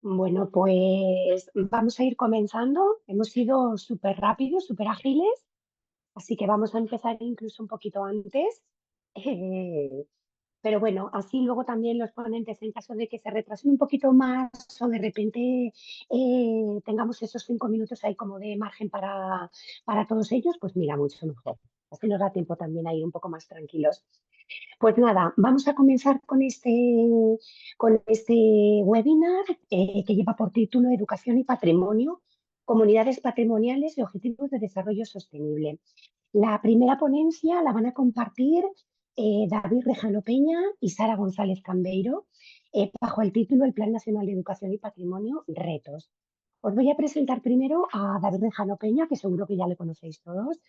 Bueno, pues vamos a ir comenzando. Hemos sido súper rápidos, súper ágiles, así que vamos a empezar incluso un poquito antes. Eh, pero bueno, así luego también los ponentes, en caso de que se retrasen un poquito más o de repente tengamos esos 5 minutos ahí como de margen para todos ellos, pues mira, mucho mejor. Así nos da tiempo también a ir un poco más tranquilos. Pues nada, vamos a comenzar con este webinar que lleva por título Educación y Patrimonio, Comunidades Patrimoniales y Objetivos de Desarrollo Sostenible. La primera ponencia la van a compartir David Rejano Peña y Sara González Cambeiro bajo el título El Plan Nacional de Educación y Patrimonio, Retos. Os voy a presentar primero a David Rejano Peña, que seguro que ya le conocéis todos.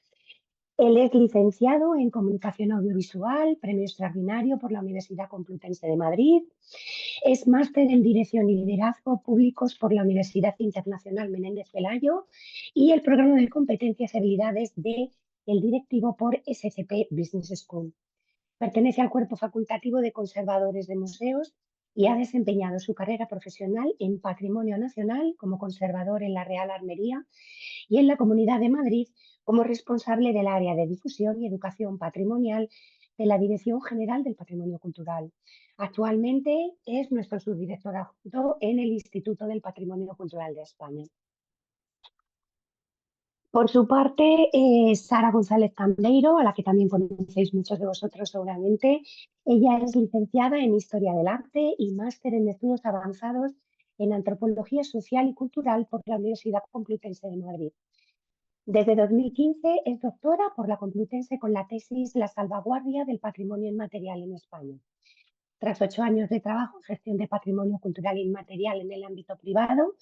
Él es licenciado en Comunicación Audiovisual, premio extraordinario por la Universidad Complutense de Madrid. Es máster en Dirección y Liderazgo Públicos por la Universidad Internacional Menéndez Pelayo y el programa de competencias y habilidades del directivo por SCP Business School. Pertenece al cuerpo facultativo de conservadores de museos y ha desempeñado su carrera profesional en Patrimonio Nacional como conservador en la Real Armería y en la Comunidad de Madrid como responsable del área de difusión y educación patrimonial de la Dirección General del Patrimonio Cultural. Actualmente es nuestro subdirector adjunto en el Instituto del Patrimonio Cultural de España. Por su parte, Sara González Cambeiro, a la que también conocéis muchos de vosotros seguramente, ella es licenciada en Historia del Arte y máster en Estudios Avanzados en Antropología Social y Cultural por la Universidad Complutense de Madrid. Desde 2015 es doctora por la Complutense con la tesis La salvaguardia del patrimonio inmaterial en España. Tras 8 años de trabajo en gestión de patrimonio cultural inmaterial en el ámbito privado,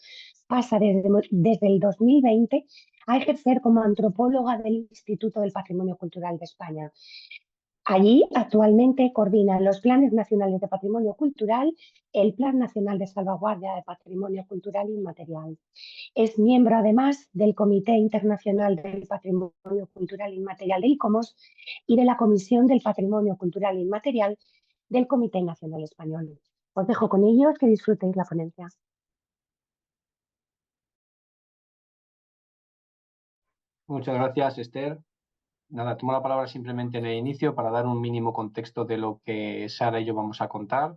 pasa desde el 2020 a ejercer como antropóloga del Instituto del Patrimonio Cultural de España. Allí actualmente coordina los planes nacionales de patrimonio cultural, el Plan Nacional de Salvaguardia de Patrimonio Cultural Inmaterial. Es miembro además del Comité Internacional del Patrimonio Cultural Inmaterial del ICOMOS y de la Comisión del Patrimonio Cultural Inmaterial del Comité Nacional Español. Os dejo con ellos, que disfrutéis la ponencia. Muchas gracias, Esther. Nada, tomo la palabra simplemente en el inicio para dar un mínimo contexto de lo que Sara y yo vamos a contar.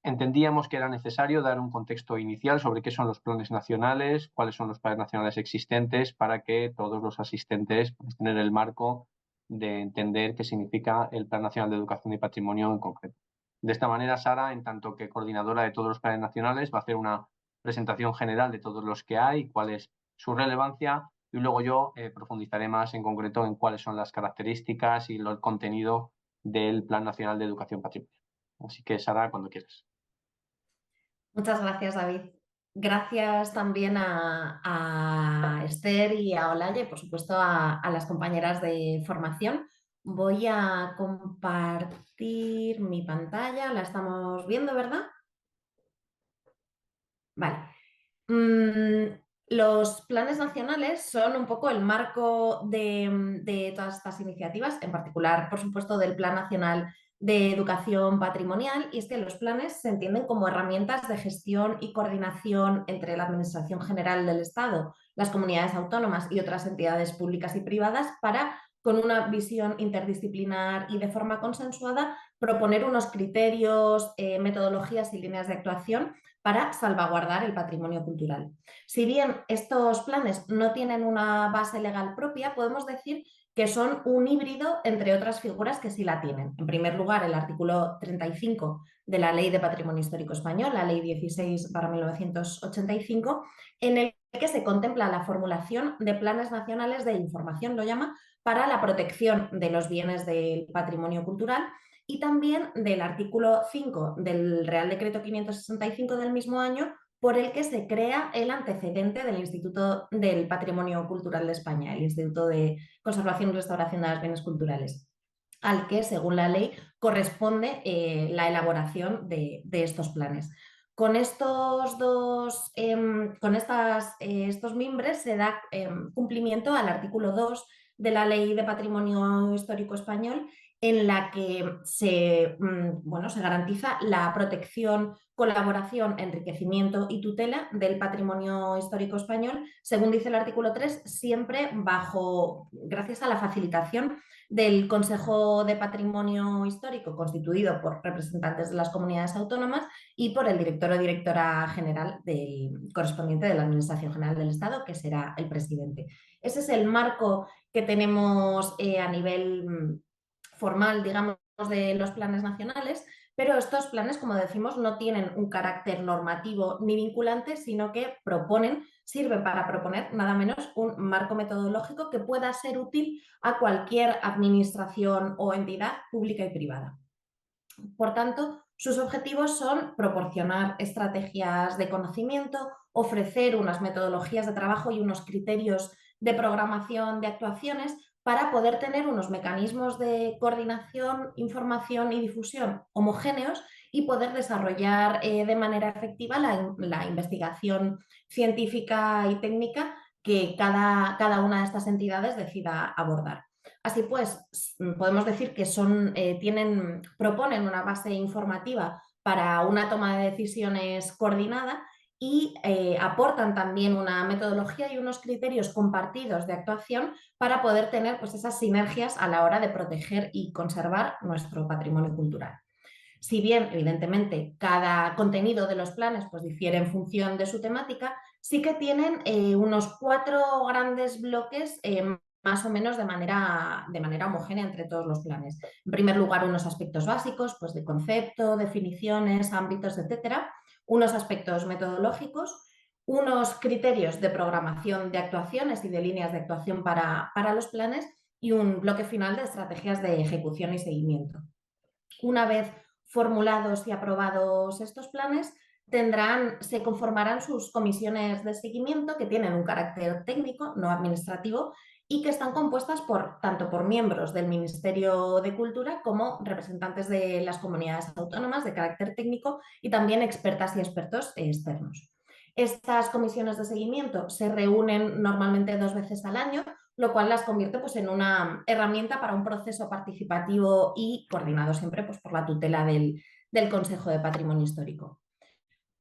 Entendíamos que era necesario dar un contexto inicial sobre qué son los planes nacionales, cuáles son los planes nacionales existentes, para que todos los asistentes puedan tener el marco de entender qué significa el Plan Nacional de Educación y Patrimonio en concreto. De esta manera, Sara, en tanto que coordinadora de todos los planes nacionales, va a hacer una presentación general de todos los que hay, cuál es su relevancia, y luego yo profundizaré más en concreto en cuáles son las características y el contenido del Plan Nacional de Educación y Patrimonio. Así que, Sara, cuando quieras. Muchas gracias, David. Gracias también a Esther y a Olaya y, por supuesto, a las compañeras de formación. Voy a compartir mi pantalla. La estamos viendo, ¿verdad? Vale. Los planes nacionales son un poco el marco de todas estas iniciativas, en particular, por supuesto, del Plan Nacional de Educación Patrimonial, y es que los planes se entienden como herramientas de gestión y coordinación entre la Administración General del Estado, las comunidades autónomas y otras entidades públicas y privadas para, con una visión interdisciplinar y de forma consensuada, proponer unos criterios, metodologías y líneas de actuación para salvaguardar el patrimonio cultural. Si bien estos planes no tienen una base legal propia, podemos decir que son un híbrido entre otras figuras que sí la tienen. En primer lugar, el artículo 35 de la Ley de Patrimonio Histórico Español, la Ley 16/1985, en el que se contempla la formulación de planes nacionales de información, lo llama, para la protección de los bienes del patrimonio cultural, y también del artículo 5 del Real Decreto 565 del mismo año, por el que se crea el antecedente del Instituto del Patrimonio Cultural de España, el Instituto de Conservación y Restauración de los Bienes Culturales, al que, según la ley, corresponde la elaboración de estos planes. Con estos estos mimbres se da cumplimiento al artículo 2 de la Ley de Patrimonio Histórico Español, en la que se garantiza la protección, colaboración, enriquecimiento y tutela del patrimonio histórico español, según dice el artículo 3, siempre gracias a la facilitación del Consejo de Patrimonio Histórico, constituido por representantes de las comunidades autónomas y por el director o directora general correspondiente de la Administración General del Estado, que será el presidente. Ese es el marco que tenemos a nivel formal, digamos, de los planes nacionales, pero estos planes, como decimos, no tienen un carácter normativo ni vinculante, sino que sirven para proponer nada menos un marco metodológico que pueda ser útil a cualquier administración o entidad pública y privada. Por tanto, sus objetivos son proporcionar estrategias de conocimiento, ofrecer unas metodologías de trabajo y unos criterios de programación de actuaciones para poder tener unos mecanismos de coordinación, información y difusión homogéneos y poder desarrollar de manera efectiva la investigación científica y técnica que cada una de estas entidades decida abordar. Así pues, podemos decir que proponen una base informativa para una toma de decisiones coordinada y aportan también una metodología y unos criterios compartidos de actuación para poder tener pues, esas sinergias a la hora de proteger y conservar nuestro patrimonio cultural. Si bien, evidentemente, cada contenido de los planes pues, difiere en función de su temática, sí que tienen unos 4 grandes bloques más o menos de manera homogénea entre todos los planes. En primer lugar, unos aspectos básicos pues, de concepto, definiciones, ámbitos, etcétera. Unos aspectos metodológicos, unos criterios de programación de actuaciones y de líneas de actuación para los planes y un bloque final de estrategias de ejecución y seguimiento. Una vez formulados y aprobados estos planes, se conformarán sus comisiones de seguimiento que tienen un carácter técnico, no administrativo, y que están compuestas tanto por miembros del Ministerio de Cultura como representantes de las comunidades autónomas de carácter técnico y también expertas y expertos externos. Estas comisiones de seguimiento se reúnen normalmente 2 veces al año, lo cual las convierte pues, en una herramienta para un proceso participativo y coordinado siempre pues, por la tutela del Consejo de Patrimonio Histórico.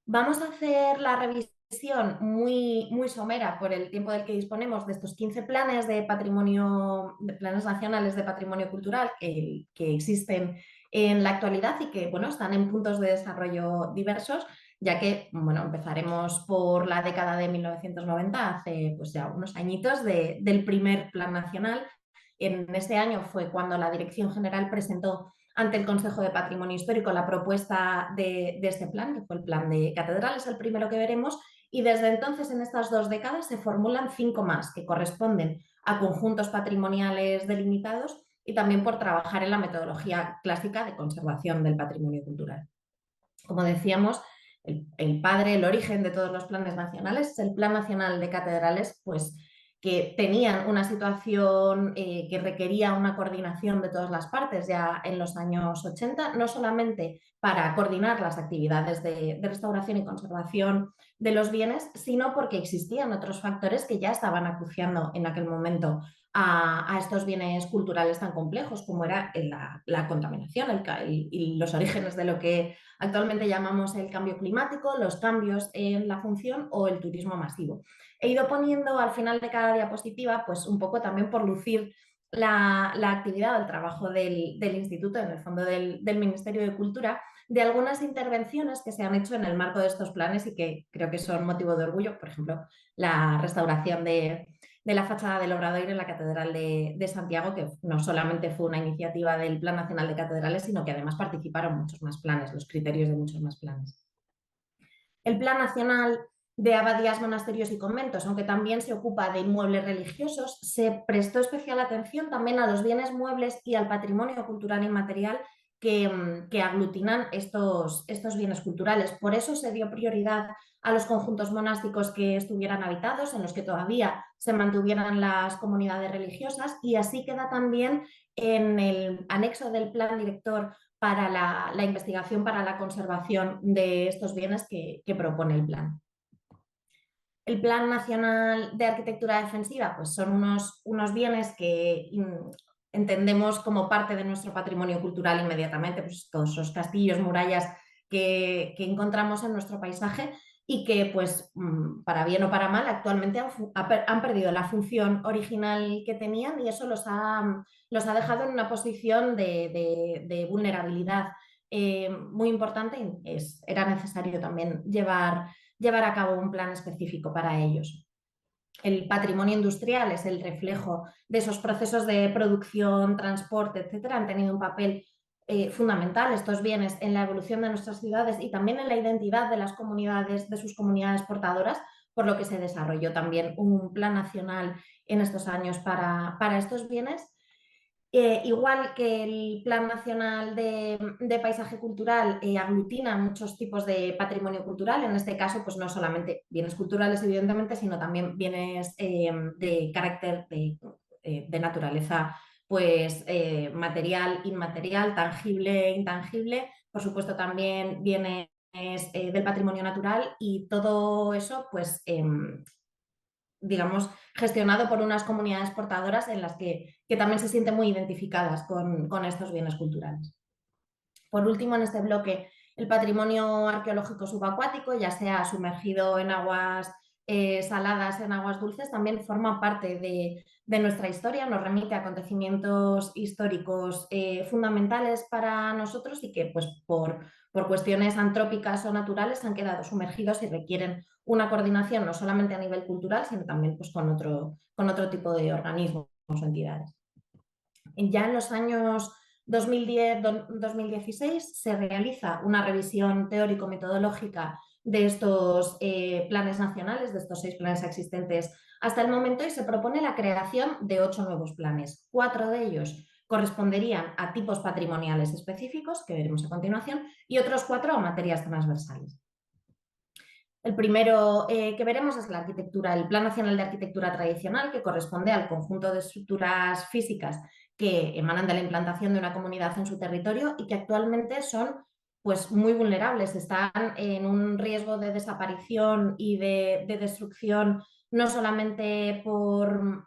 Vamos a hacer la revisión muy, muy somera por el tiempo del que disponemos de estos 15 planes de planes nacionales de patrimonio cultural que existen en la actualidad y que bueno, están en puntos de desarrollo diversos, ya que bueno, empezaremos por la década de 1990, hace pues ya unos añitos del primer plan nacional. En este año fue cuando la Dirección General presentó ante el Consejo de Patrimonio Histórico la propuesta de este plan, que fue el plan de catedrales, el primero que veremos, y desde entonces en estas 2 décadas se formulan 5 más que corresponden a conjuntos patrimoniales delimitados y también por trabajar en la metodología clásica de conservación del patrimonio cultural. Como decíamos, el origen de todos los planes nacionales es el Plan Nacional de Catedrales, pues que tenían una situación que requería una coordinación de todas las partes ya en los años 80, no solamente para coordinar las actividades de restauración y conservación de los bienes, sino porque existían otros factores que ya estaban acuciando en aquel momento a estos bienes culturales tan complejos como era la contaminación y los orígenes de lo que actualmente llamamos el cambio climático, los cambios en la función o el turismo masivo. He ido poniendo al final de cada diapositiva, pues un poco también por lucir la actividad o el trabajo del instituto, en el fondo del Ministerio de Cultura, de algunas intervenciones que se han hecho en el marco de estos planes y que creo que son motivo de orgullo. Por ejemplo, la restauración de la fachada del Obradoiro en la Catedral de Santiago, que no solamente fue una iniciativa del Plan Nacional de Catedrales, sino que además participaron muchos más planes, los criterios de muchos más planes. El Plan Nacional de Abadías, Monasterios y Conventos, aunque también se ocupa de inmuebles religiosos, se prestó especial atención también a los bienes muebles y al patrimonio cultural inmaterial que aglutinan estos bienes culturales. Por eso se dio prioridad a los conjuntos monásticos que estuvieran habitados, en los que todavía se mantuvieran las comunidades religiosas, y así queda también en el anexo del plan director para la investigación para la conservación de estos bienes que propone el plan. El Plan Nacional de Arquitectura Defensiva pues son unos bienes que entendemos como parte de nuestro patrimonio cultural inmediatamente, pues todos esos castillos, murallas que encontramos en nuestro paisaje y que, pues, para bien o para mal, actualmente han perdido la función original que tenían y eso los ha dejado en una posición de vulnerabilidad muy importante y era necesario también llevar a cabo un plan específico para ellos. El patrimonio industrial es el reflejo de esos procesos de producción, transporte, etcétera. Han tenido un papel fundamental estos bienes en la evolución de nuestras ciudades y también en la identidad de las comunidades, de sus comunidades portadoras, por lo que se desarrolló también un plan nacional en estos años para estos bienes. Igual que el Plan Nacional de Paisaje Cultural aglutina muchos tipos de patrimonio cultural, en este caso pues no solamente bienes culturales evidentemente, sino también bienes de carácter de naturaleza pues material, inmaterial, tangible, intangible, por supuesto también bienes del patrimonio natural y todo eso pues digamos, gestionado por unas comunidades portadoras en las que también se sienten muy identificadas con estos bienes culturales. Por último, en este bloque, el patrimonio arqueológico subacuático, ya sea sumergido en aguas saladas, en aguas dulces, también forma parte de nuestra historia, nos remite a acontecimientos históricos fundamentales para nosotros y que pues, por cuestiones antrópicas o naturales han quedado sumergidos y requieren una coordinación no solamente a nivel cultural, sino también pues, con otro tipo de organismos o entidades. Ya en los años 2010-2016 se realiza una revisión teórico-metodológica de estos planes nacionales, de estos 6 planes existentes hasta el momento, y se propone la creación de 8 nuevos planes. 4 de ellos corresponderían a tipos patrimoniales específicos, que veremos a continuación, y otros 4 a materias transversales. El primero que veremos es la arquitectura, el Plan Nacional de Arquitectura Tradicional, que corresponde al conjunto de estructuras físicas que emanan de la implantación de una comunidad en su territorio y que actualmente son pues, muy vulnerables, están en un riesgo de desaparición y de destrucción no solamente bueno,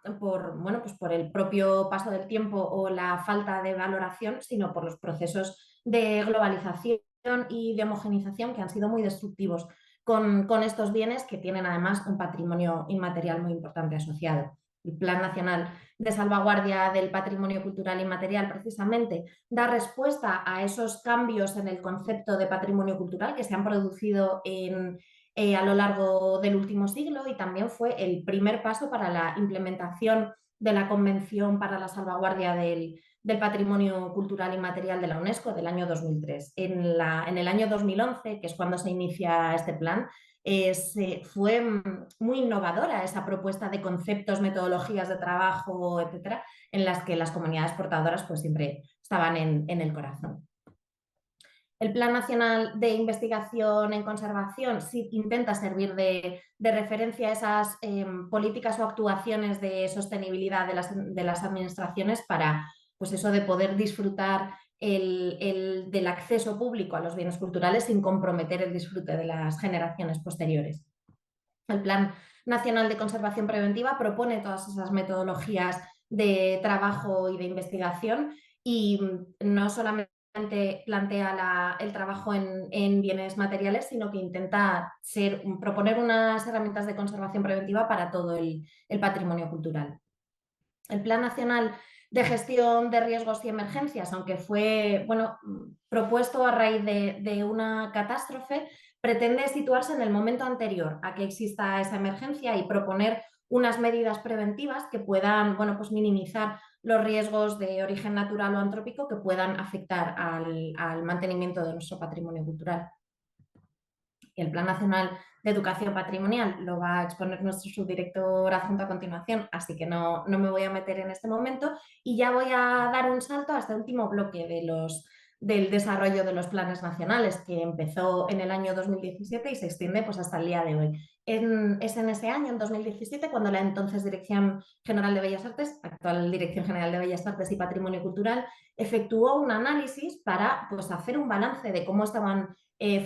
pues por el propio paso del tiempo o la falta de valoración, sino por los procesos de globalización y de homogenización que han sido muy destructivos con estos bienes que tienen además un patrimonio inmaterial muy importante asociado. El Plan Nacional de Salvaguardia del Patrimonio Cultural Inmaterial precisamente da respuesta a esos cambios en el concepto de patrimonio cultural que se han producido a lo largo del último siglo y también fue el primer paso para la implementación de la Convención para la Salvaguardia del Patrimonio Cultural Inmaterial de la UNESCO del año 2003. En el año 2011, que es cuando se inicia este plan, fue muy innovadora esa propuesta de conceptos, metodologías de trabajo, etcétera, en las que las comunidades portadoras pues, siempre estaban en el corazón. El Plan Nacional de Investigación en Conservación sí intenta servir de referencia a esas políticas o actuaciones de sostenibilidad de las administraciones para pues eso de poder disfrutar del acceso público a los bienes culturales sin comprometer el disfrute de las generaciones posteriores. El Plan Nacional de Conservación Preventiva propone todas esas metodologías de trabajo y de investigación y no solamente plantea el trabajo en bienes materiales, sino que intenta proponer unas herramientas de conservación preventiva para todo el patrimonio cultural. El Plan Nacional de Gestión de Riesgos y Emergencias, aunque fue propuesto a raíz de una catástrofe, pretende situarse en el momento anterior a que exista esa emergencia y proponer unas medidas preventivas que puedan pues minimizar los riesgos de origen natural o antrópico que puedan afectar al mantenimiento de nuestro patrimonio cultural. El Plan Nacional de Educación Patrimonial lo va a exponer nuestro subdirector adjunto a continuación, así que no me voy a meter en este momento y ya voy a dar un salto a este último bloque del desarrollo de los planes nacionales que empezó en el año 2017 y se extiende pues, hasta el día de hoy. Es en ese año, en 2017, cuando la entonces Dirección General de Bellas Artes, actual Dirección General de Bellas Artes y Patrimonio Cultural, efectuó un análisis para pues, hacer un balance de cómo estaban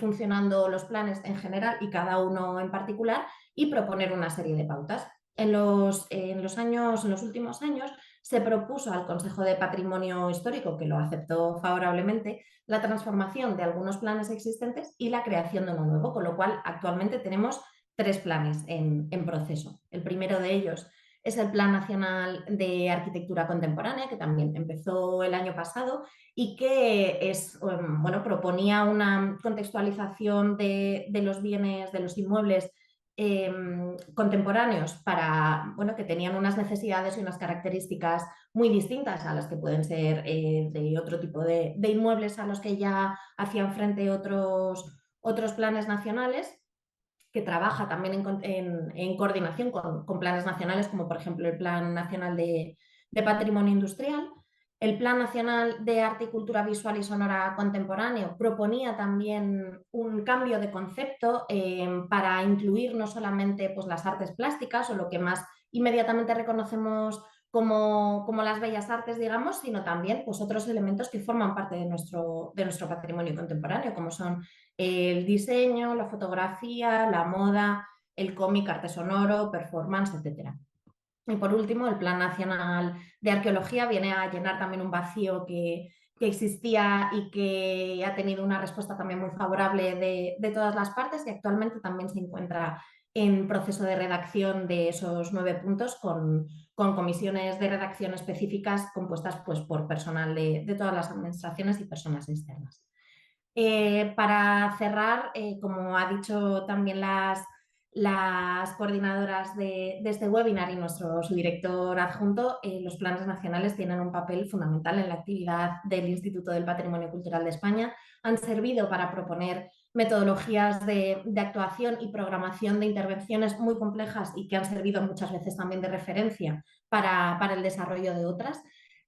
funcionando los planes en general y cada uno en particular y proponer una serie de pautas. En los últimos años se propuso al Consejo de Patrimonio Histórico, que lo aceptó favorablemente, la transformación de algunos planes existentes y la creación de uno nuevo, con lo cual actualmente tenemos 3 planes en proceso. El primero de ellos es el Plan Nacional de Arquitectura Contemporánea, que también empezó el año pasado y que bueno, proponía una contextualización de los bienes, de los inmuebles contemporáneos para, bueno, que tenían unas necesidades y unas características muy distintas a las que pueden ser de otro tipo de inmuebles a los que ya hacían frente otros planes nacionales, que trabaja también en coordinación con planes nacionales, como por ejemplo el Plan Nacional de Patrimonio Industrial. El Plan Nacional de Arte y Cultura Visual y Sonora Contemporáneo proponía también un cambio de concepto para incluir no solamente pues, las artes plásticas o lo que más inmediatamente reconocemos como las bellas artes, digamos, sino también pues, otros elementos que forman parte de nuestro patrimonio contemporáneo, como son el diseño, la fotografía, la moda, el cómic, arte sonoro, performance, etc. Y por último, el Plan Nacional de Arqueología viene a llenar también un vacío que existía y que ha tenido una respuesta también muy favorable de todas las partes y actualmente también se encuentra en proceso de redacción de esos 9 puntos con comisiones de redacción específicas compuestas pues, por personal de todas las administraciones y personas externas. Para cerrar, como ha dicho también las coordinadoras de este webinar y su director adjunto, los planes nacionales tienen un papel fundamental en la actividad del Instituto del Patrimonio Cultural de España. Han servido para proponer metodologías de actuación y programación de intervenciones muy complejas y que han servido muchas veces también de referencia para el desarrollo de otras.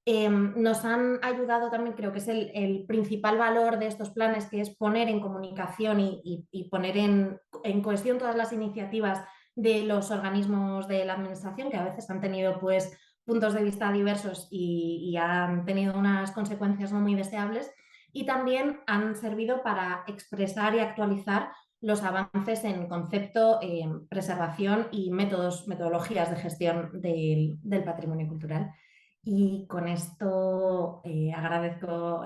Nos han ayudado también, creo que es el principal valor de estos planes, que es poner en comunicación y poner en cohesión todas las iniciativas de los organismos de la administración, que a veces han tenido pues, puntos de vista diversos y han tenido unas consecuencias no muy deseables, y también han servido para expresar y actualizar los avances en concepto, preservación y metodologías de gestión del patrimonio cultural. Y con esto agradezco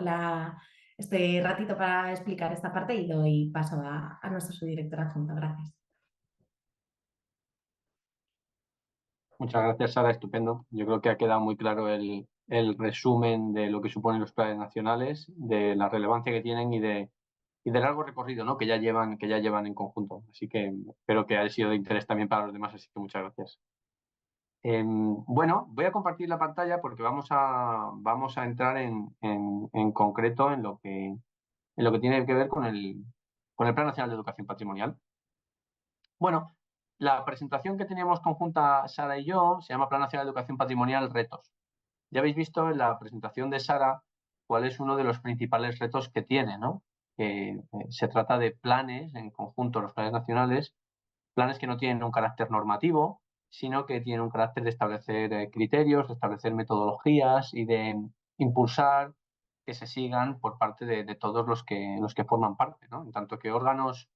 este ratito para explicar esta parte y doy paso a nuestro subdirector adjunto. Gracias. Muchas gracias, Sara. Estupendo. Yo creo que ha quedado muy claro el resumen de lo que suponen los planes nacionales, de la relevancia que tienen y de largo recorrido, ¿no? que ya llevan en conjunto. Así que espero que haya sido de interés también para los demás, así que muchas gracias. Bueno, voy a compartir la pantalla porque vamos a entrar en concreto en lo que tiene que ver con el Plan Nacional de Educación Patrimonial. Bueno, la presentación que teníamos conjunta Sara y yo se llama Plan Nacional de Educación Patrimonial Retos. Ya habéis visto en la presentación de Sara cuál es uno de los principales retos que tiene, ¿no? Que se trata de planes en conjunto, los planes nacionales, planes que no tienen un carácter normativo, sino que tienen un carácter de establecer criterios, de establecer metodologías y de impulsar que se sigan por parte de todos los que forman parte, ¿no? En tanto que órganos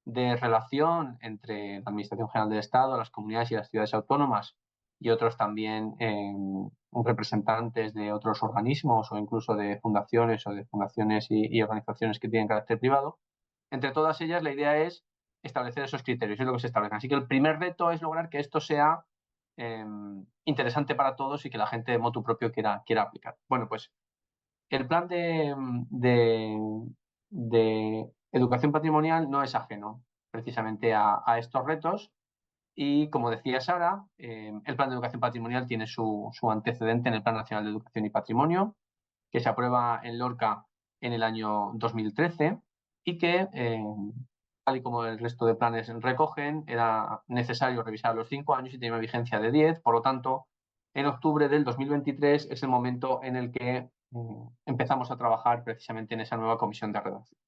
de relación entre la Administración General del Estado, las comunidades y las ciudades autónomas y otros también representantes de otros organismos o incluso de fundaciones y organizaciones que tienen carácter privado. Entre todas ellas, la idea es establecer esos criterios, es lo que se establece. Así que el primer reto es lograr que esto sea interesante para todos y que la gente de motu propio quiera aplicar. Bueno, pues el plan de educación patrimonial no es ajeno precisamente a estos retos y, como decía Sara, el plan de educación patrimonial tiene su antecedente en el Plan Nacional de Educación y Patrimonio, que se aprueba en Lorca en el año 2013 y que, tal y como el resto de planes recogen, era necesario revisar los 5 años y tenía una vigencia de 10. Por lo tanto, en octubre del 2023 es el momento en el que empezamos a trabajar precisamente en esa nueva comisión de redacción.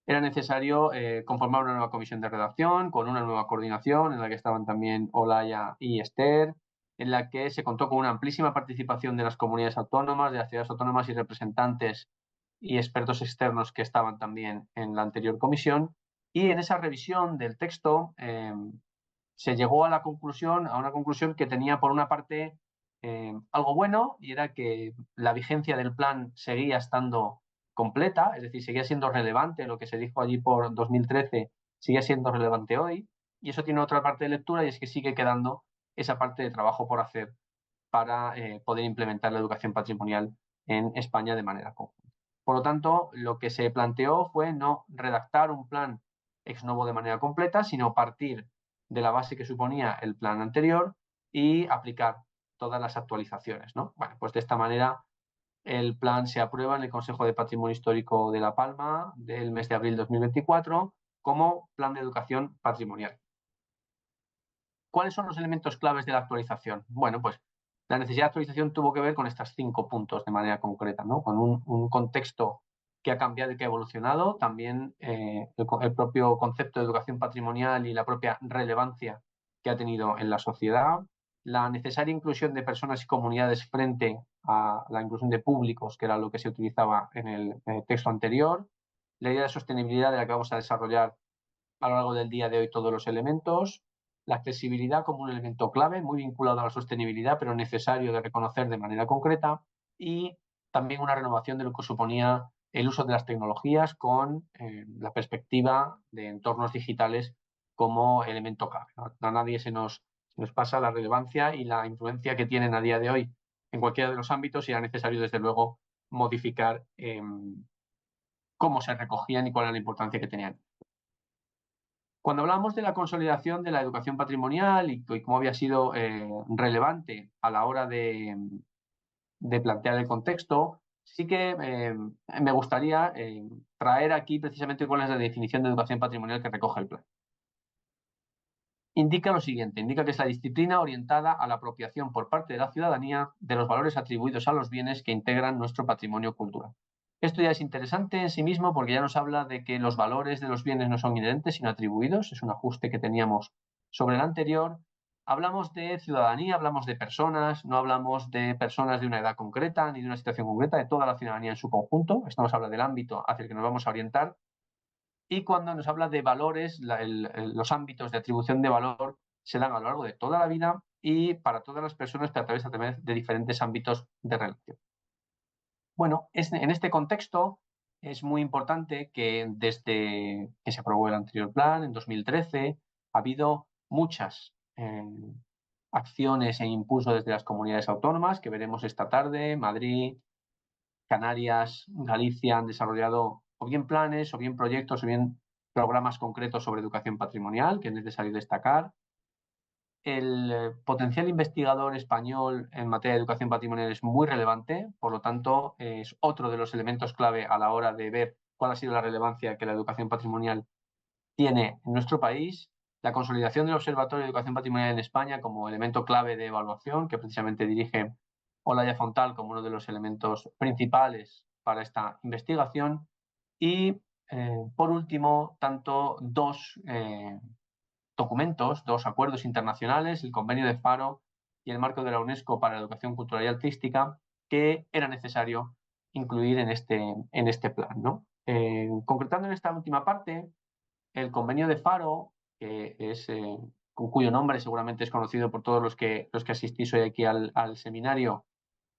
Era necesario conformar una nueva comisión de redacción con una nueva coordinación en la que estaban también Olaya y Esther, en la que se contó con una amplísima participación de las comunidades autónomas, de las ciudades autónomas y representantes y expertos externos que estaban también en la anterior comisión. Y en esa revisión del texto se llegó a una conclusión que tenía, por una parte, algo bueno, y era que la vigencia del plan seguía estando completa, es decir, seguía siendo relevante. Lo que se dijo allí por 2013 sigue siendo relevante hoy, y eso tiene otra parte de lectura, y es que sigue quedando esa parte de trabajo por hacer para poder implementar la educación patrimonial en España de manera conjunta. Por lo tanto, lo que se planteó fue no redactar un plan ex novo de manera completa, sino partir de la base que suponía el plan anterior y aplicar todas las actualizaciones, ¿no? Bueno, pues de esta manera el plan se aprueba en el Consejo de Patrimonio Histórico de La Palma del mes de abril de 2024 como plan de educación patrimonial. ¿Cuáles son los elementos claves de la actualización? Bueno, pues la necesidad de actualización tuvo que ver con estos 5 puntos de manera concreta, ¿no? Con un contexto que ha cambiado y que ha evolucionado, también el propio concepto de educación patrimonial y la propia relevancia que ha tenido en la sociedad, la necesaria inclusión de personas y comunidades frente a la inclusión de públicos, que era lo que se utilizaba en el texto anterior, la idea de sostenibilidad de la que vamos a desarrollar a lo largo del día de hoy todos los elementos, la accesibilidad como un elemento clave, muy vinculado a la sostenibilidad, pero necesario de reconocer de manera concreta, y también una renovación de lo que suponía el uso de las tecnologías con la perspectiva de entornos digitales como elemento clave. A nadie se nos pasa la relevancia y la influencia que tienen a día de hoy en cualquiera de los ámbitos, y era necesario, desde luego, modificar cómo se recogían y cuál era la importancia que tenían. Cuando hablamos de la consolidación de la educación patrimonial y cómo había sido relevante a la hora de plantear el contexto, sí que me gustaría traer aquí precisamente cuál es la definición de educación patrimonial que recoge el plan. Indica lo siguiente: indica que es la disciplina orientada a la apropiación por parte de la ciudadanía de los valores atribuidos a los bienes que integran nuestro patrimonio cultural. Esto ya es interesante en sí mismo, porque ya nos habla de que los valores de los bienes no son inherentes sino atribuidos. Es un ajuste que teníamos sobre el anterior. Hablamos de ciudadanía, hablamos de personas, no hablamos de personas de una edad concreta ni de una situación concreta, de toda la ciudadanía en su conjunto. Esto nos habla del ámbito hacia el que nos vamos a orientar. Y cuando nos habla de valores, los ámbitos de atribución de valor se dan a lo largo de toda la vida y para todas las personas, que atraviesan de diferentes ámbitos de relación. Bueno, en este contexto es muy importante que desde que se aprobó el anterior plan, en 2013, ha habido muchas acciones e impulso desde las comunidades autónomas, que veremos esta tarde. Madrid, Canarias, Galicia han desarrollado o bien planes, o bien proyectos, o bien programas concretos sobre educación patrimonial, que es necesario destacar. El potencial investigador español en materia de educación patrimonial es muy relevante, por lo tanto, es otro de los elementos clave a la hora de ver cuál ha sido la relevancia que la educación patrimonial tiene en nuestro país. La consolidación del Observatorio de Educación Patrimonial en España como elemento clave de evaluación, que precisamente dirige Olaya Fontal como uno de los elementos principales para esta investigación. Y, por último, dos documentos, dos acuerdos internacionales, el Convenio de Faro y el Marco de la UNESCO para la Educación Cultural y Artística, que era necesario incluir en este plan, ¿no? Concretando en esta última parte, el Convenio de Faro, que es, con cuyo nombre seguramente es conocido por todos los que asistís hoy aquí al seminario,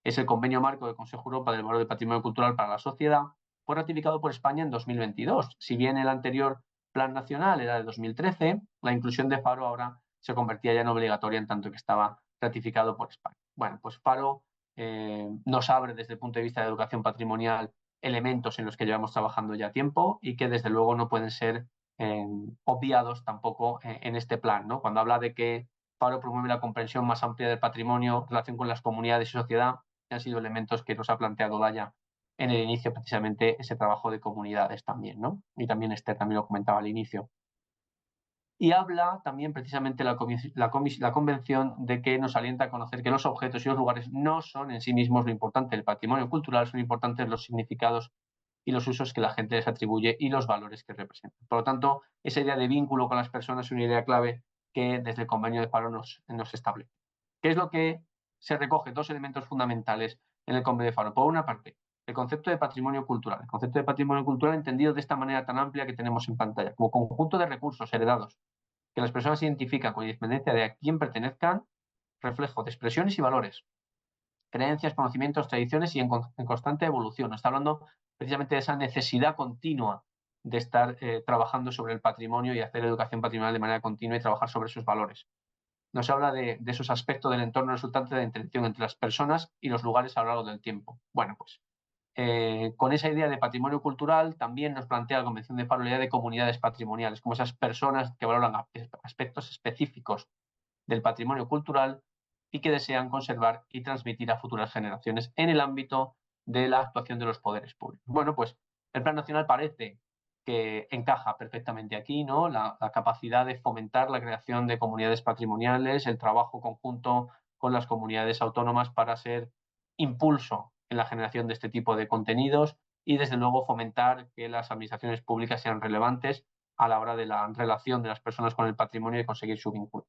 es el Convenio Marco del Consejo de Europa del Valor del Patrimonio Cultural para la Sociedad, fue ratificado por España en 2022. Si bien el anterior Plan Nacional era de 2013, la inclusión de Faro ahora se convertía ya en obligatoria, en tanto que estaba ratificado por España. Bueno, pues Faro nos abre, desde el punto de vista de educación patrimonial, elementos en los que llevamos trabajando ya tiempo y que desde luego no pueden ser obviados tampoco en este plan, ¿no? Cuando habla de que Faro promueve la comprensión más amplia del patrimonio, relación con las comunidades y sociedad, que han sido elementos que nos ha planteado Olaya en el inicio, precisamente ese trabajo de comunidades también, ¿no? Y también Esther también lo comentaba al inicio. Y habla también precisamente la convención de que nos alienta a conocer que los objetos y los lugares no son en sí mismos lo importante del patrimonio cultural, son importantes los significados y los usos que la gente les atribuye y los valores que representan. Por lo tanto, esa idea de vínculo con las personas es una idea clave que desde el Convenio de Faro nos establece. ¿Qué es lo que se recoge? Dos elementos fundamentales en el Convenio de Faro. Por una parte, el concepto de patrimonio cultural. El concepto de patrimonio cultural entendido de esta manera tan amplia que tenemos en pantalla, como conjunto de recursos heredados que las personas identifican con independencia de a quién pertenezcan, reflejo de expresiones y valores creencias, conocimientos, tradiciones y en constante evolución. Nos está hablando precisamente de esa necesidad continua de estar trabajando sobre el patrimonio y hacer educación patrimonial de manera continua y trabajar sobre sus valores. Nos habla de esos aspectos del entorno resultante de la interacción entre las personas y los lugares a lo largo del tiempo. Bueno, pues con esa idea de patrimonio cultural también nos plantea la Convención de Faro la idea de comunidades patrimoniales, como esas personas que valoran aspectos específicos del patrimonio cultural y que desean conservar y transmitir a futuras generaciones en el ámbito de la actuación de los poderes públicos. Bueno, pues el Plan Nacional parece que encaja perfectamente aquí, ¿no? La capacidad de fomentar la creación de comunidades patrimoniales, el trabajo conjunto con las comunidades autónomas para ser impulso en la generación de este tipo de contenidos y, desde luego, fomentar que las administraciones públicas sean relevantes a la hora de la relación de las personas con el patrimonio y conseguir su vínculo.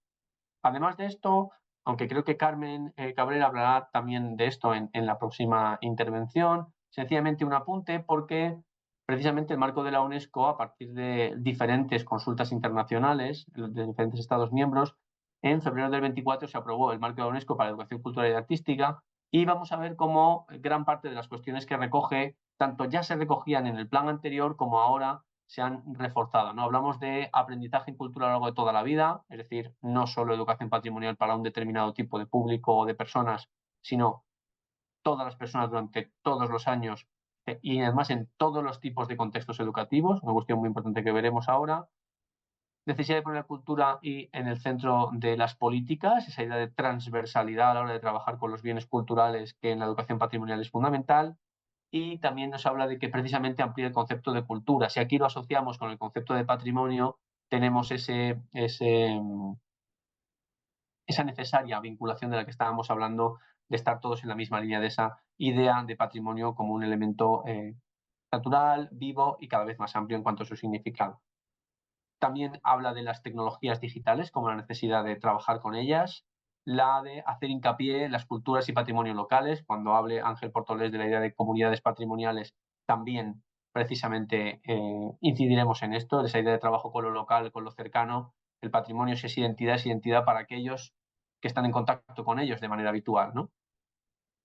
Además de esto, aunque creo que Carmen Cabrera hablará también de esto en la próxima intervención, sencillamente un apunte porque precisamente el marco de la UNESCO, a partir de diferentes consultas internacionales de diferentes Estados miembros, en febrero del 24 se aprobó el marco de la UNESCO para la educación cultural y artística y vamos a ver cómo gran parte de las cuestiones que recoge tanto ya se recogían en el plan anterior como ahora se han reforzado, ¿no? Hablamos de aprendizaje cultural a lo largo de toda la vida, es decir, no solo educación patrimonial para un determinado tipo de público o de personas, sino todas las personas durante todos los años y además en todos los tipos de contextos educativos, una cuestión muy importante que veremos ahora. Necesidad de poner la cultura en el centro de las políticas, esa idea de transversalidad a la hora de trabajar con los bienes culturales que en la educación patrimonial es fundamental. Y también nos habla de que precisamente amplía el concepto de cultura. Si aquí lo asociamos con el concepto de patrimonio, tenemos esa necesaria vinculación de la que estábamos hablando, de estar todos en la misma línea de esa idea de patrimonio como un elemento natural, vivo y cada vez más amplio en cuanto a su significado. También habla de las tecnologías digitales como la necesidad de trabajar con ellas, la de hacer hincapié en las culturas y patrimonios locales. Cuando hable Ángel Portolés de la idea de comunidades patrimoniales, también precisamente incidiremos en esto, esa idea de trabajo con lo local, con lo cercano. El patrimonio es identidad para aquellos que están en contacto con ellos de manera habitual, ¿no?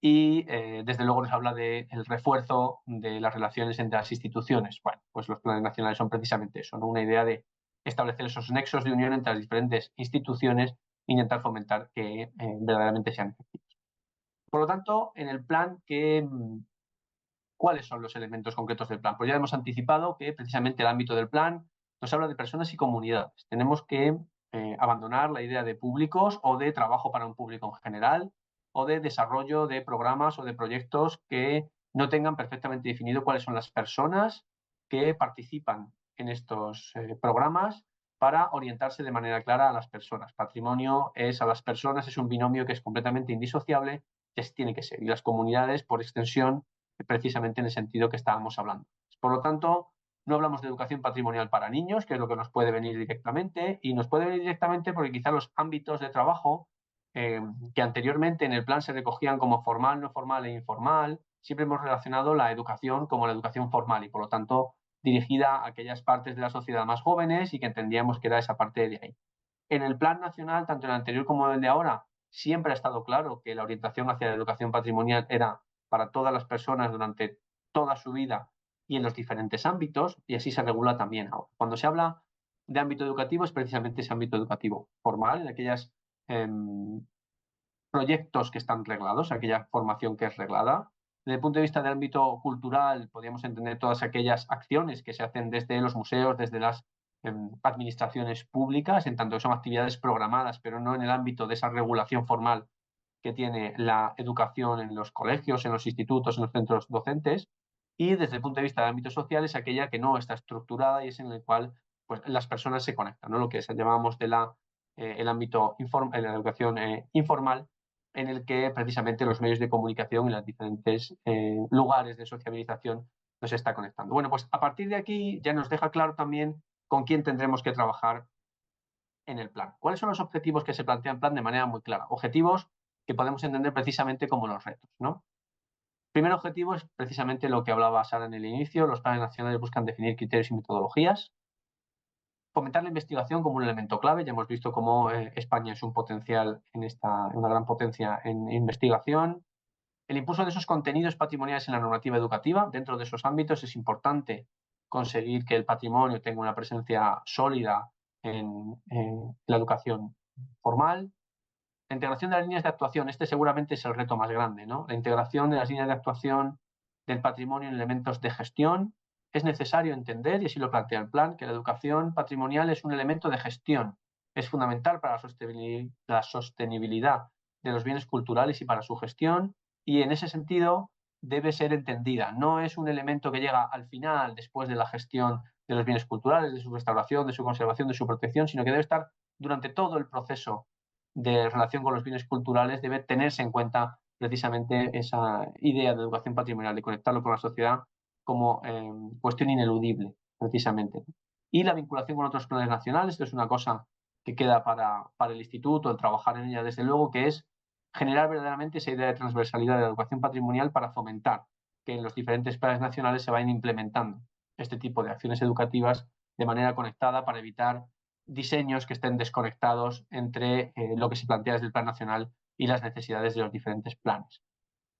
Y desde luego nos habla del refuerzo de las relaciones entre las instituciones. Bueno, pues los planes nacionales son precisamente eso, ¿no? Una idea de establecer esos nexos de unión entre las diferentes instituciones e intentar fomentar que verdaderamente sean efectivos. Por lo tanto, en el plan, ¿cuáles son los elementos concretos del plan? Pues ya hemos anticipado que precisamente el ámbito del plan nos habla de personas y comunidades. Tenemos que abandonar la idea de públicos o de trabajo para un público en general o de desarrollo de programas o de proyectos que no tengan perfectamente definido cuáles son las personas que participan en estos programas para orientarse de manera clara a las personas. Patrimonio es a las personas, es un binomio que es completamente indisociable, que tiene que ser. Y las comunidades, por extensión, precisamente en el sentido que estábamos hablando. Por lo tanto, no hablamos de educación patrimonial para niños, que es lo que nos puede venir directamente, y nos puede venir directamente porque quizá los ámbitos de trabajo que anteriormente en el plan se recogían como formal, no formal e informal, siempre hemos relacionado la educación como la educación formal y por lo tanto dirigida a aquellas partes de la sociedad más jóvenes y que entendíamos que era esa parte de ahí. En el plan nacional, tanto en el anterior como en el de ahora, siempre ha estado claro que la orientación hacia la educación patrimonial era para todas las personas durante toda su vida y en los diferentes ámbitos, y así se regula también ahora. Cuando se habla de ámbito educativo es precisamente ese ámbito educativo formal, en aquellos proyectos que están reglados, aquella formación que es reglada. Desde el punto de vista del ámbito cultural, podríamos entender todas aquellas acciones que se hacen desde los museos, desde las administraciones públicas, en tanto que son actividades programadas, pero no en el ámbito de esa regulación formal que tiene la educación en los colegios, en los institutos, en los centros docentes. Y desde el punto de vista del ámbito social es aquella que no está estructurada y es en el cual pues, las personas se conectan, ¿no? Lo que llamamos de el ámbito de la educación informal, en el que precisamente los medios de comunicación y los diferentes lugares de sociabilización nos está conectando. Bueno, pues a partir de aquí ya nos deja claro también con quién tendremos que trabajar en el plan. ¿Cuáles son los objetivos que se plantean en el plan de manera muy clara? Objetivos que podemos entender precisamente como los retos, ¿no? El primer objetivo es precisamente lo que hablaba Sara en el inicio. Los planes nacionales buscan definir criterios y metodologías. Fomentar la investigación como un elemento clave. Ya hemos visto cómo España es un potencial una gran potencia en investigación. El impulso de esos contenidos patrimoniales en la normativa educativa. Dentro de esos ámbitos es importante conseguir que el patrimonio tenga una presencia sólida en la educación formal. La integración de las líneas de actuación, este seguramente es el reto más grande, ¿no? La integración de las líneas de actuación del patrimonio en elementos de gestión. Es necesario entender, y así lo plantea el plan, que la educación patrimonial es un elemento de gestión. Es fundamental para la sostenibilidad de los bienes culturales y para su gestión, y en ese sentido debe ser entendida. No es un elemento que llega al final, después de la gestión de los bienes culturales, de su restauración, de su conservación, de su protección, sino que debe estar durante todo el proceso de relación con los bienes culturales. Debe tenerse en cuenta precisamente esa idea de educación patrimonial, de conectarlo con la sociedad como cuestión ineludible, precisamente. Y la vinculación con otros planes nacionales, que es una cosa que queda para el instituto, el trabajar en ella, desde luego, que es generar verdaderamente esa idea de transversalidad de la educación patrimonial para fomentar que en los diferentes planes nacionales se vayan implementando este tipo de acciones educativas de manera conectada para evitar diseños que estén desconectados entre lo que se plantea desde el Plan Nacional y las necesidades de los diferentes planes.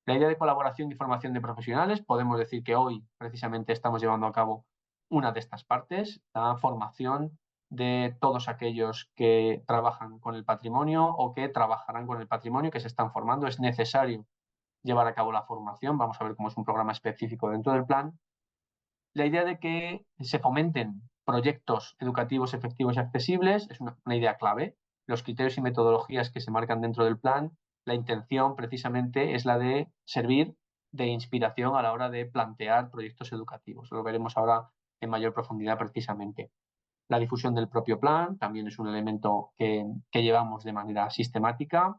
La idea de colaboración y formación de profesionales, podemos decir que hoy precisamente estamos llevando a cabo una de estas partes, la formación de todos aquellos que trabajan con el patrimonio o que trabajarán con el patrimonio, que se están formando. Es necesario llevar a cabo la formación, vamos a ver cómo es un programa específico dentro del plan. La idea de que se fomenten proyectos educativos efectivos y accesibles es una idea clave. Los criterios y metodologías que se marcan dentro del plan, la intención precisamente es la de servir de inspiración a la hora de plantear proyectos educativos. Lo veremos ahora en mayor profundidad precisamente. La difusión del propio plan también es un elemento que llevamos de manera sistemática,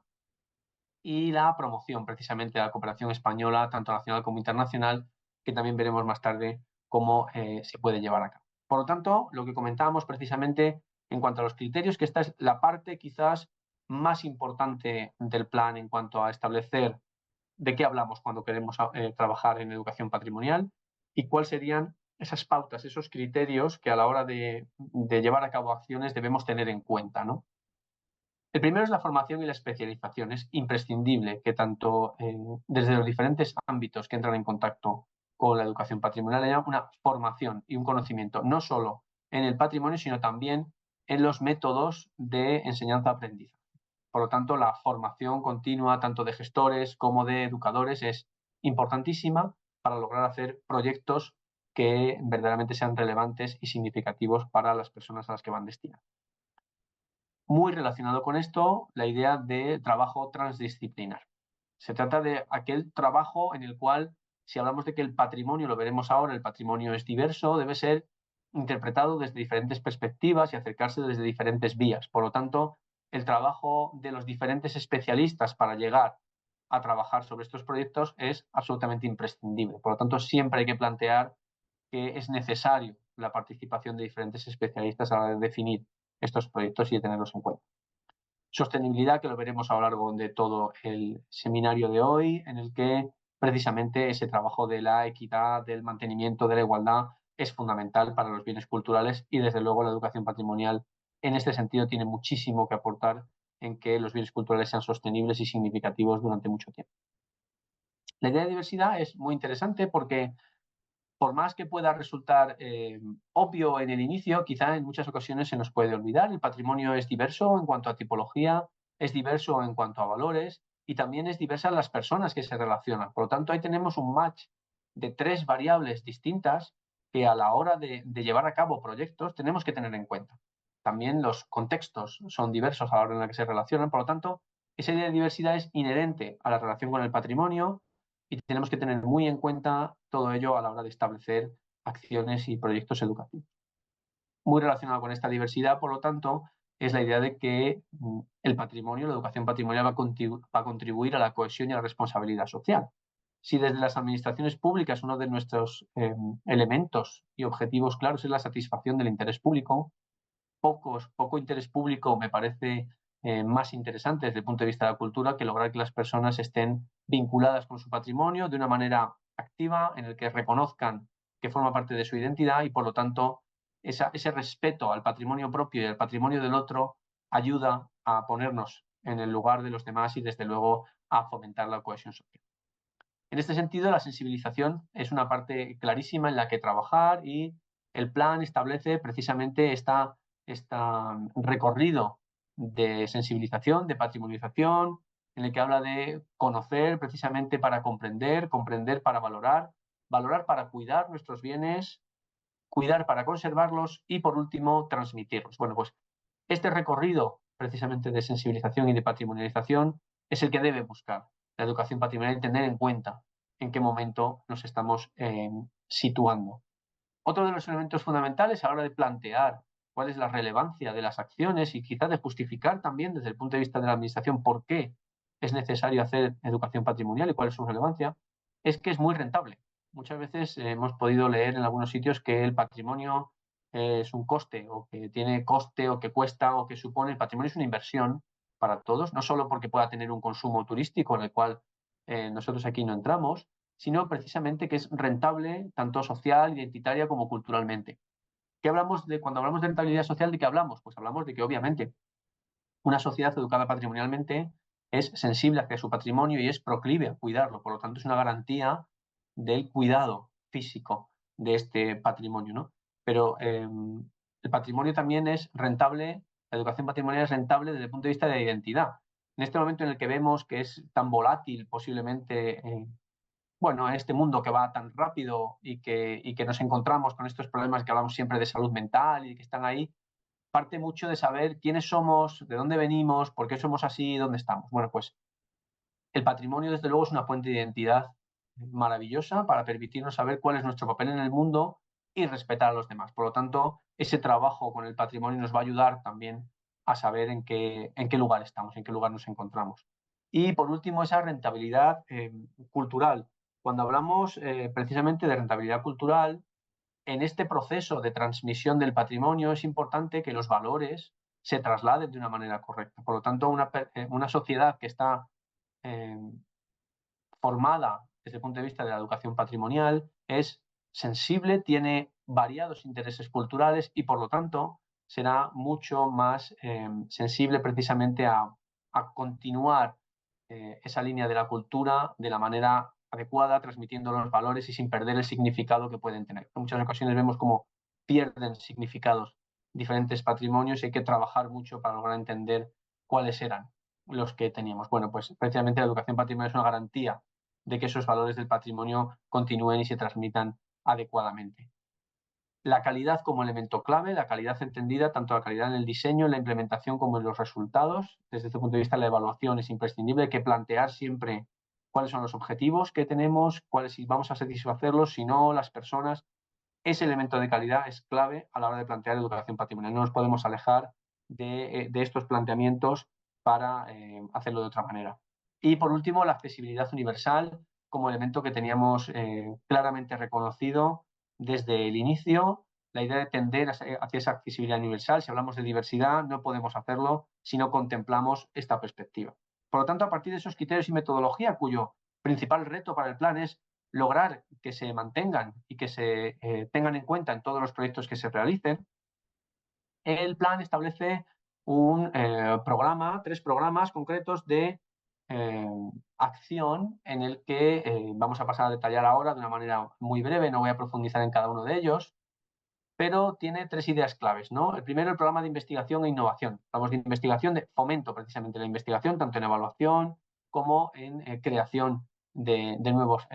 y la promoción precisamente de la cooperación española, tanto nacional como internacional, que también veremos más tarde cómo se puede llevar a cabo. Por lo tanto, lo que comentábamos precisamente en cuanto a los criterios, que esta es la parte quizás más importante del plan en cuanto a establecer de qué hablamos cuando queremos trabajar en educación patrimonial y cuáles serían esas pautas, esos criterios que a la hora de llevar a cabo acciones debemos tener en cuenta, ¿no? El primero es la formación y la especialización. Es imprescindible que tanto desde los diferentes ámbitos que entran en contacto con la educación patrimonial haya una formación y un conocimiento, no solo en el patrimonio, sino también en los métodos de enseñanza-aprendizaje. Por lo tanto, la formación continua, tanto de gestores como de educadores, es importantísima para lograr hacer proyectos que verdaderamente sean relevantes y significativos para las personas a las que van destinados. Muy relacionado con esto, la idea de trabajo transdisciplinar. Se trata de aquel trabajo en el cual, si hablamos de que el patrimonio, lo veremos ahora, el patrimonio es diverso, debe ser interpretado desde diferentes perspectivas y acercarse desde diferentes vías. Por lo tanto, el trabajo de los diferentes especialistas para llegar a trabajar sobre estos proyectos es absolutamente imprescindible. Por lo tanto, siempre hay que plantear que es necesario la participación de diferentes especialistas a la hora de definir estos proyectos y de tenerlos en cuenta. Sostenibilidad, que lo veremos a lo largo de todo el seminario de hoy, en el que precisamente ese trabajo de la equidad, del mantenimiento, de la igualdad, es fundamental para los bienes culturales, y desde luego la educación patrimonial en este sentido tiene muchísimo que aportar en que los bienes culturales sean sostenibles y significativos durante mucho tiempo. La idea de diversidad es muy interesante porque, por más que pueda resultar obvio en el inicio, quizá en muchas ocasiones se nos puede olvidar. El patrimonio es diverso en cuanto a tipología, es diverso en cuanto a valores y también es diversa las personas que se relacionan. Por lo tanto, ahí tenemos un match de 3 variables distintas que a la hora de llevar a cabo proyectos tenemos que tener en cuenta. También los contextos son diversos a la hora en la que se relacionan. Por lo tanto, esa idea de diversidad es inherente a la relación con el patrimonio, y tenemos que tener muy en cuenta todo ello a la hora de establecer acciones y proyectos educativos. Muy relacionado con esta diversidad, por lo tanto, es la idea de que el patrimonio, la educación patrimonial, va a contribuir a la cohesión y a la responsabilidad social. Si desde las administraciones públicas uno de nuestros elementos y objetivos claros es la satisfacción del interés público, poco interés público me parece más interesante desde el punto de vista de la cultura que lograr que las personas estén vinculadas con su patrimonio de una manera activa, en el que reconozcan que forma parte de su identidad, y por lo tanto ese respeto al patrimonio propio y al patrimonio del otro ayuda a ponernos en el lugar de los demás y desde luego a fomentar la cohesión social. En este sentido, la sensibilización es una parte clarísima en la que trabajar y el plan establece precisamente este recorrido de sensibilización, de patrimonialización, en el que habla de conocer precisamente para comprender, comprender para valorar, valorar para cuidar nuestros bienes, cuidar para conservarlos y, por último, transmitirlos. Bueno, pues este recorrido precisamente de sensibilización y de patrimonialización es el que debe buscar la educación patrimonial y tener en cuenta en qué momento nos estamos situando. Otro de los elementos fundamentales a la hora de plantear cuál es la relevancia de las acciones y quizá de justificar también desde el punto de vista de la administración por qué es necesario hacer educación patrimonial y cuál es su relevancia, es que es muy rentable. Muchas veces hemos podido leer en algunos sitios que el patrimonio es un coste o que tiene coste o que cuesta o que supone. El patrimonio es una inversión para todos, no solo porque pueda tener un consumo turístico en el cual nosotros aquí no entramos, sino precisamente que es rentable tanto social, identitaria como culturalmente. Cuando hablamos de rentabilidad social, ¿de qué hablamos? Pues hablamos de que obviamente una sociedad educada patrimonialmente es sensible hacia su patrimonio y es proclive a cuidarlo. Por lo tanto, es una garantía del cuidado físico de este patrimonio, ¿no? Pero el patrimonio también es rentable, la educación patrimonial es rentable desde el punto de vista de la identidad. En este momento en el que vemos que es tan volátil posiblemente bueno, en este mundo que va tan rápido y que nos encontramos con estos problemas que hablamos siempre de salud mental y que están ahí, parte mucho de saber quiénes somos, de dónde venimos, por qué somos así, dónde estamos. Bueno, pues el patrimonio, desde luego, es una fuente de identidad maravillosa para permitirnos saber cuál es nuestro papel en el mundo y respetar a los demás. Por lo tanto, ese trabajo con el patrimonio nos va a ayudar también a saber en qué lugar estamos, en qué lugar nos encontramos. Y por último, esa rentabilidad cultural. Cuando hablamos precisamente de rentabilidad cultural, en este proceso de transmisión del patrimonio es importante que los valores se trasladen de una manera correcta. Por lo tanto, una sociedad que está eh, formada desde el punto de vista de la educación patrimonial es sensible, tiene variados intereses culturales y por lo tanto será mucho más sensible precisamente a continuar esa línea de la cultura de la manera adecuada, transmitiendo los valores y sin perder el significado que pueden tener. En muchas ocasiones vemos cómo pierden significados diferentes patrimonios y hay que trabajar mucho para lograr entender cuáles eran los que teníamos. Bueno, pues precisamente la educación patrimonial es una garantía de que esos valores del patrimonio continúen y se transmitan adecuadamente. La calidad como elemento clave, la calidad entendida, tanto la calidad en el diseño, en la implementación como en los resultados. Desde este punto de vista, la evaluación es imprescindible. Hay que plantear siempre cuáles son los objetivos que tenemos, si vamos a satisfacerlos, si no, las personas. Ese elemento de calidad es clave a la hora de plantear educación patrimonial. No nos podemos alejar de estos planteamientos para hacerlo de otra manera. Y por último, la accesibilidad universal como elemento que teníamos claramente reconocido desde el inicio. La idea de tender hacia esa accesibilidad universal. Si hablamos de diversidad, no podemos hacerlo si no contemplamos esta perspectiva. Por lo tanto, a partir de esos criterios y metodología, cuyo principal reto para el plan es lograr que se mantengan y que se tengan en cuenta en todos los proyectos que se realicen, el plan establece un programa, 3 programas concretos de acción en el que vamos a pasar a detallar ahora de una manera muy breve, no voy a profundizar en cada uno de ellos, pero tiene 3 ideas claves, ¿no? El primero, el programa de investigación e innovación. Hablamos de investigación, de fomento precisamente la investigación, tanto en evaluación como en creación de nuevas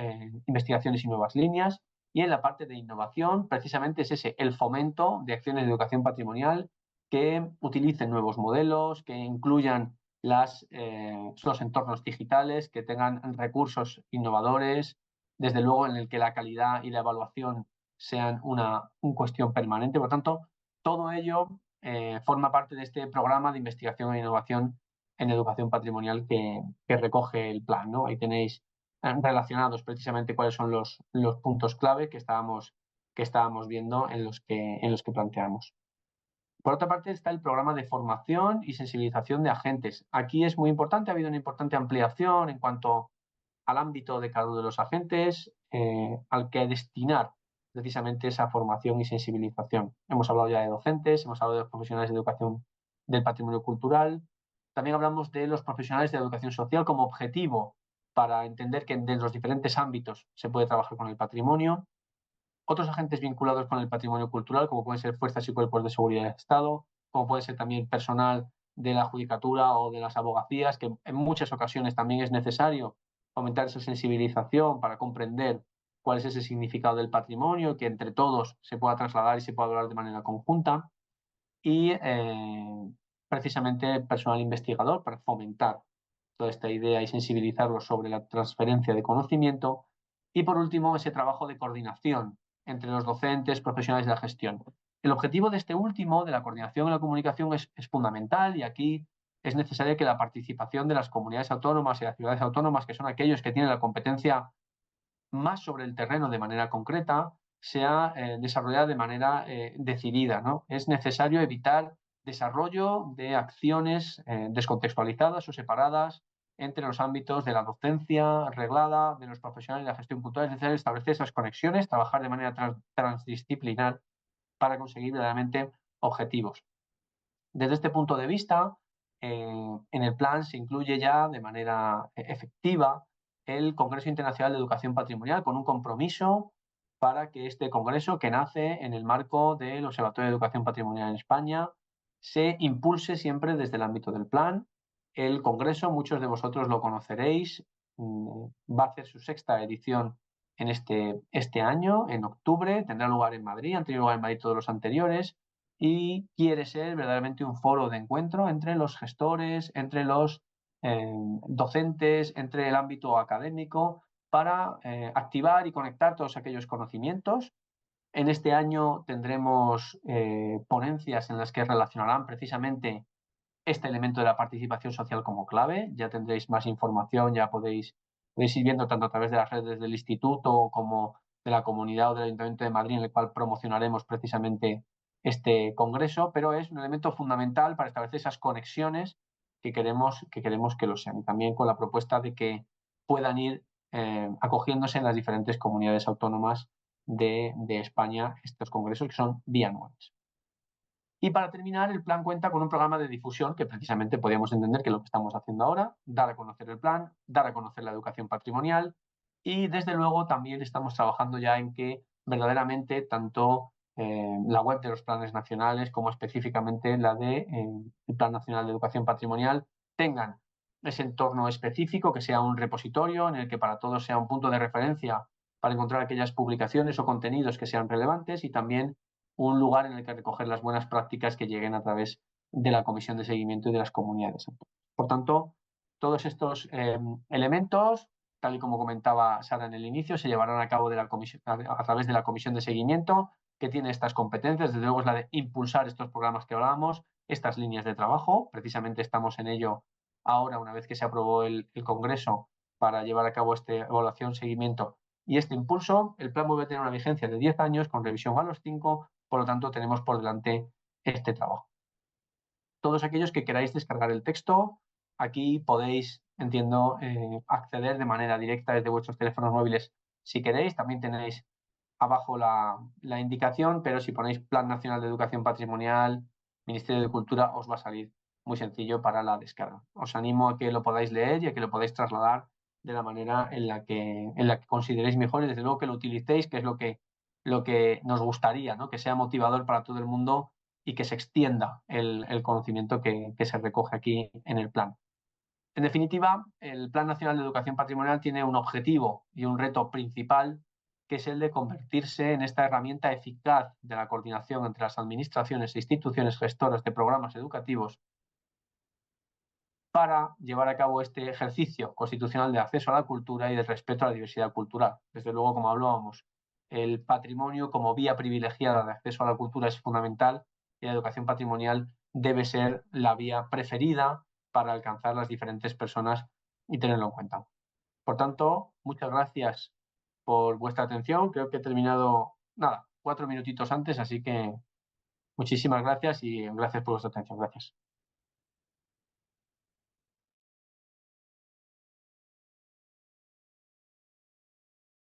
investigaciones y nuevas líneas. Y en la parte de innovación, precisamente es ese, el fomento de acciones de educación patrimonial que utilicen nuevos modelos, que incluyan los entornos digitales, que tengan recursos innovadores, desde luego en el que la calidad y la evaluación sean una cuestión permanente. Por lo tanto, todo ello forma parte de este programa de investigación e innovación en educación patrimonial que recoge el plan, ¿no? Ahí tenéis relacionados precisamente cuáles son los puntos clave que estábamos viendo en los que planteamos. Por otra parte está el programa de formación y sensibilización de agentes. Aquí es muy importante, ha habido una importante ampliación en cuanto al ámbito de cada uno de los agentes al que destinar precisamente esa formación y sensibilización. Hemos hablado ya de docentes, hemos hablado de los profesionales de educación del patrimonio cultural, también hablamos de los profesionales de educación social como objetivo para entender que en los diferentes ámbitos se puede trabajar con el patrimonio. Otros agentes vinculados con el patrimonio cultural, como pueden ser fuerzas y cuerpos de seguridad del Estado, como puede ser también personal de la judicatura o de las abogacías, que en muchas ocasiones también es necesario fomentar esa sensibilización para comprender cuál es ese significado del patrimonio, que entre todos se pueda trasladar y se pueda hablar de manera conjunta. Y precisamente personal investigador para fomentar toda esta idea y sensibilizarlos sobre la transferencia de conocimiento. Y por último, ese trabajo de coordinación entre los docentes, profesionales de la gestión. El objetivo de este último, de la coordinación y la comunicación, es fundamental, y aquí es necesaria que la participación de las comunidades autónomas y las ciudades autónomas, que son aquellos que tienen la competencia más sobre el terreno de manera concreta, sea desarrollada de manera decidida, ¿no? Es necesario evitar desarrollo de acciones descontextualizadas o separadas entre los ámbitos de la docencia reglada, de los profesionales de la gestión cultural. Es necesario establecer esas conexiones, trabajar de manera transdisciplinar para conseguir verdaderamente objetivos. Desde este punto de vista, en el plan se incluye ya de manera efectiva el Congreso Internacional de Educación Patrimonial, con un compromiso para que este congreso, que nace en el marco del Observatorio de Educación Patrimonial en España, se impulse siempre desde el ámbito del plan. El congreso, muchos de vosotros lo conoceréis, va a hacer su 6ª edición en este año, en octubre, tendrá lugar en Madrid, han tenido lugar en Madrid todos los anteriores, y quiere ser verdaderamente un foro de encuentro entre los gestores, entre los docentes, entre el ámbito académico, para activar y conectar todos aquellos conocimientos. En este año tendremos ponencias en las que relacionarán precisamente este elemento de la participación social como clave. Ya tendréis más información, ya podéis ir viendo tanto a través de las redes del instituto como de la comunidad o del Ayuntamiento de Madrid, en el cual promocionaremos precisamente este congreso, pero es un elemento fundamental para establecer esas conexiones que queremos que lo sean. Y también con la propuesta de que puedan ir acogiéndose en las diferentes comunidades autónomas de España estos congresos, que son bianuales. Y para terminar, el plan cuenta con un programa de difusión que precisamente podríamos entender que es lo que estamos haciendo ahora, dar a conocer el plan, dar a conocer la educación patrimonial, y desde luego también estamos trabajando ya en que verdaderamente tanto la web de los planes nacionales como específicamente la de el Plan Nacional de Educación Patrimonial tengan ese entorno específico, que sea un repositorio en el que para todos sea un punto de referencia para encontrar aquellas publicaciones o contenidos que sean relevantes, y también un lugar en el que recoger las buenas prácticas que lleguen a través de la comisión de seguimiento y de las comunidades. Por tanto, todos estos elementos, tal y como comentaba Sara en el inicio, se llevarán a cabo a través de la comisión de seguimiento, que tiene estas competencias. Desde luego es la de impulsar estos programas que hablábamos, estas líneas de trabajo. Precisamente estamos en ello ahora, una vez que se aprobó el Congreso, para llevar a cabo esta evaluación, seguimiento y este impulso. El plan vuelve a tener una vigencia de 10 años con revisión a los 5, por lo tanto tenemos por delante este trabajo. Todos aquellos que queráis descargar el texto, aquí podéis, entiendo, acceder de manera directa desde vuestros teléfonos móviles si queréis. También tenéis abajo la indicación, pero si ponéis Plan Nacional de Educación Patrimonial, Ministerio de Cultura, os va a salir muy sencillo para la descarga. Os animo a que lo podáis leer y a que lo podáis trasladar de la manera en la que consideréis mejor, y desde luego que lo utilicéis, que es lo que nos gustaría, ¿no? Que sea motivador para todo el mundo y que se extienda el conocimiento que se recoge aquí en el plan. En definitiva, el Plan Nacional de Educación Patrimonial tiene un objetivo y un reto principal, que es el de convertirse en esta herramienta eficaz de la coordinación entre las administraciones e instituciones gestoras de programas educativos para llevar a cabo este ejercicio constitucional de acceso a la cultura y de respeto a la diversidad cultural. Desde luego, como hablábamos, el patrimonio como vía privilegiada de acceso a la cultura es fundamental, y la educación patrimonial debe ser la vía preferida para alcanzar las diferentes personas y tenerlo en cuenta. Por tanto, muchas gracias por vuestra atención. Creo que he terminado, 4 minutitos antes, así que muchísimas gracias y gracias por vuestra atención. Gracias.